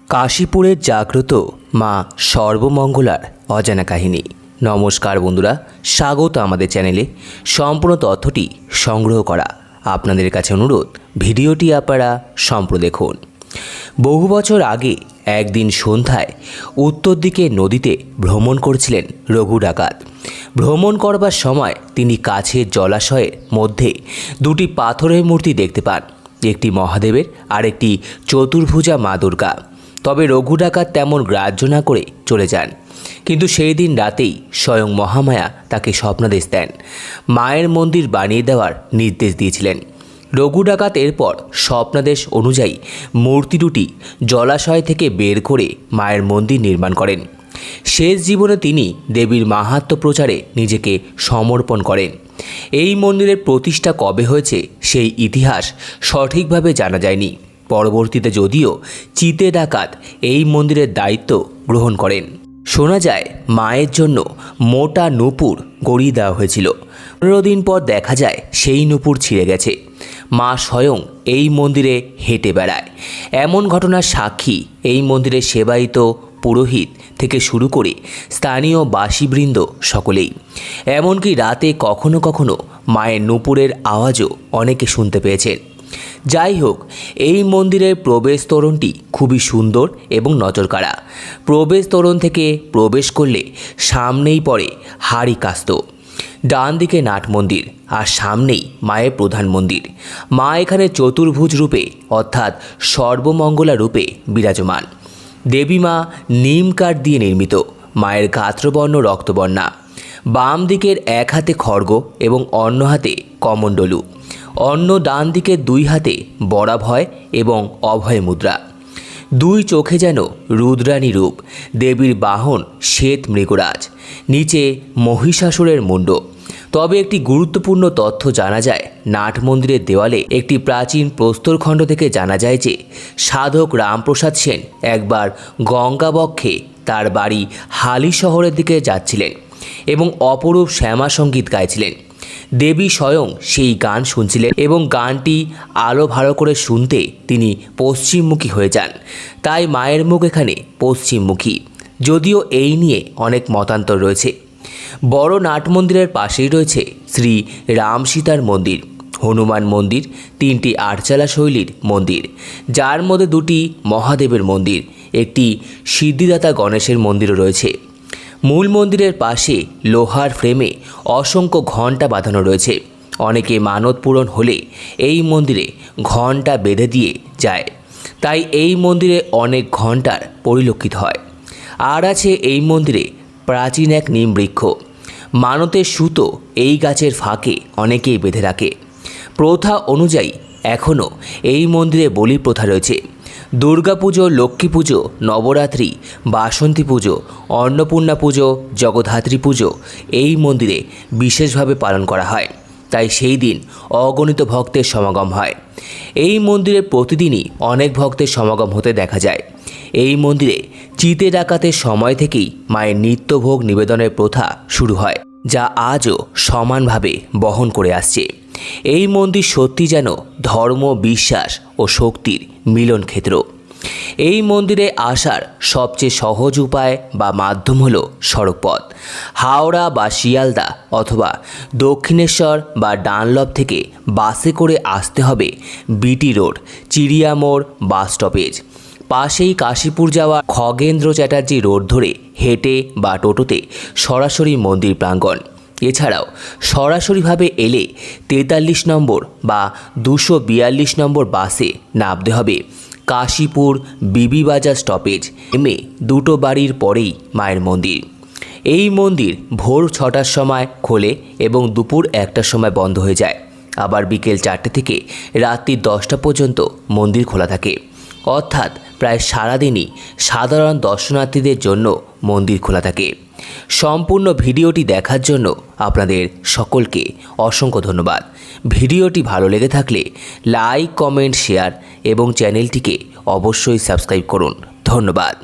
কাশীপুরের জাগ্রত মা সর্বমঙ্গলার অজানা কাহিনী। নমস্কার বন্ধুরা, স্বাগত আমাদের চ্যানেলে। সম্পূর্ণ তথ্যটি সংগ্রহ করা আপনাদের কাছে অনুরোধ, ভিডিওটি আপনারা সম্পূর্ণ দেখুন। বহু বছর আগে একদিন সন্ধ্যায় উত্তর দিকে নদীতে ভ্রমণ করছিলেন রঘু ডাকাত। ভ্রমণ করবার সময় তিনি কাছের জলাশয়ের মধ্যে দুটি পাথরের মূর্তি দেখতে পান, একটি মহাদেবের আর একটি চতুর্ভুজা মা দুর্গা। তবে রঘু ডাকাত তেমন গ্রাহ্য না করে চলে যান। কিন্তু সেই দিন রাতেই স্বয়ং মহামায়া তাকে স্বপ্নাদেশ দেন, মায়ের মন্দির বানিয়ে দেওয়ার নির্দেশ দিয়েছিলেন। রঘু ডাকাত এরপর স্বপ্নাদেশ অনুযায়ী মূর্তি দুটি জলাশয় থেকে বের করে মায়ের মন্দির নির্মাণ করেন। শেষ জীবনে তিনি দেবীর মাহাত্ম্য প্রচারে নিজেকে সমর্পণ করেন। এই মন্দিরের প্রতিষ্ঠা কবে হয়েছে সেই ইতিহাস সঠিকভাবে জানা যায়নি। পরবর্তীতে যদিও চিতে ডাকাত এই মন্দিরের দায়িত্ব গ্রহণ করেন। শোনা যায় মায়ের জন্য মোটা নূপুর গড়িয়ে দেওয়া হয়েছিল। 15 দিন পর দেখা যায় সেই নূপুর ছিঁড়ে গেছে। মা স্বয়ং এই মন্দিরে হেঁটে বেড়ায়। এমন ঘটনার সাক্ষী এই মন্দিরের সেবায়িত পুরোহিত থেকে শুরু করে স্থানীয় বাসীবৃন্দ সকলেই। এমনকি রাতে কখনো কখনো মায়ের নূপুরের আওয়াজও অনেকে শুনতে পেয়েছেন। যাই হোক, এই মন্দিরের প্রবেশ তোরণটি খুবই সুন্দর এবং নজরকাড়া। প্রবেশ তোরণ থেকে প্রবেশ করলে সামনেই পড়ে হাড়ি কাস্ত, ডান দিকে নাট মন্দির আর সামনেই মায়ের প্রধান মন্দির। মা এখানে চতুর্ভুজ রূপে অর্থাৎ সর্বমঙ্গলা রূপে বিরাজমান। দেবী মা নিম কাঠ দিয়ে নির্মিত। মায়ের গাত্রবর্ণ রক্তবর্ণা। বাম দিকের এক হাতে খড়গ এবং অন্য হাতে কমণ্ডলু, অন্য ডান দিকে দুই হাতে বরাভয় এবং অভয় মুদ্রা। দুই চোখে যেন রুদ্রাণী রূপ। দেবীর বাহন শ্বেত মৃগরাজ, নিচে মহিষাসুরের মুণ্ড। তবে একটি গুরুত্বপূর্ণ তথ্য জানা যায়, নাট মন্দিরের দেওয়ালে একটি প্রাচীন প্রস্তরখণ্ড থেকে জানা যায় যে সাধক রামপ্রসাদ সেন একবার গঙ্গাবক্ষে তার বাড়ি হালি শহরের দিকে যাচ্ছিলেন এবং অপরূপ শ্যামা সঙ্গীত গাইছিলেন। দেবী স্বয়ং সেই গান শুনছিলেন এবং গানটি আলো ভালো করে শুনতে তিনি পশ্চিমমুখী হয়ে যান। তাই মায়ের মুখ এখানে পশ্চিমমুখী। যদিও এই নিয়ে অনেক মতান্তর রয়েছে। বড় নাট মন্দিরের পাশেই রয়েছে শ্রী রাম সীতার মন্দির, হনুমান মন্দির, 3টি আটচালা শৈলীর মন্দির, যার মধ্যে 2টি মহাদেবের মন্দির, একটি সিদ্ধিদাতা গণেশের মন্দিরও রয়েছে। মূল মন্দিরের পাশে লোহার ফ্রেমে অসংখ্য ঘণ্টা বাঁধানো রয়েছে। অনেকে মানত পূরণ হলে এই মন্দিরে ঘণ্টা বেঁধে দিয়ে যায়, তাই এই মন্দিরে অনেক ঘণ্টার পরিলক্ষিত হয়। আর আছে এই মন্দিরে প্রাচীন এক নিম বৃক্ষ। মানতের সুতো এই গাছের ফাঁকে অনেকেই বেঁধে রাখে। প্রথা অনুযায়ী এখনও এই মন্দিরে বলি প্রথা রয়েছে। দুর্গাপুজো, লক্ষ্মী পুজো, নবরাত্রি, বাসন্তী পুজো, অন্নপূর্ণা পুজো, জগদ্ধাত্রী পুজো এই মন্দিরে বিশেষভাবে পালন করা হয়। তাই সেই দিন অগণিত ভক্তের সমাগম হয়। এই মন্দিরে প্রতিদিনই অনেক ভক্তের সমাগম হতে দেখা যায়। এই মন্দিরে চিতে ডাকাতের সময় থেকেই মায়ের নিত্যভোগ নিবেদনের প্রথা শুরু হয়, যা আজও সমানভাবে বহন করে আসছে। এই মন্দির সত্যি যেন ধর্ম, বিশ্বাস ও শক্তির মিলন ক্ষেত্র। এই মন্দিরে আসার সবচেয়ে সহজ উপায় বা মাধ্যম হলো সড়কপথ। হাওড়া বা শিয়ালদা অথবা দক্ষিণেশ্বর বা ডানলপ থেকে বাসে করে আসতে হবে BT road, Chiriamore bus stoppage. পাশেই কাশীপুর যাওয়া খগেন্দ্র চ্যাটার্জি রোড ধরে হেঁটে বা টোটোতে সরাসরি মন্দির প্রাঙ্গণ। এছাড়াও সরাসরিভাবে এলে 43 নম্বর বা 242 নম্বর বাসে নামতে হবে কাশীপুর বিবিবাজার স্টপেজ। নেমে 2টো বাড়ির পরেই মায়ের মন্দির। এই মন্দির ভোর 6টার সময় খোলে এবং দুপুর 1টার সময় বন্ধ হয়ে যায়। আবার বিকেল 4টে থেকে রাত্রি 10টা পর্যন্ত মন্দির খোলা থাকে। অর্থাৎ প্রায় সারাদিনই সাধারণ দর্শনার্থীদের জন্য মন্দির খোলা থাকে। সম্পূর্ণ ভিডিওটি দেখার জন্য আপনাদের সকলকে অসংখ্য ধন্যবাদ। ভিডিওটি ভালো লেগে থাকলে লাইক, কমেন্ট, শেয়ার এবং চ্যানেলটিকে অবশ্যই সাবস্ক্রাইব করুন। ধন্যবাদ।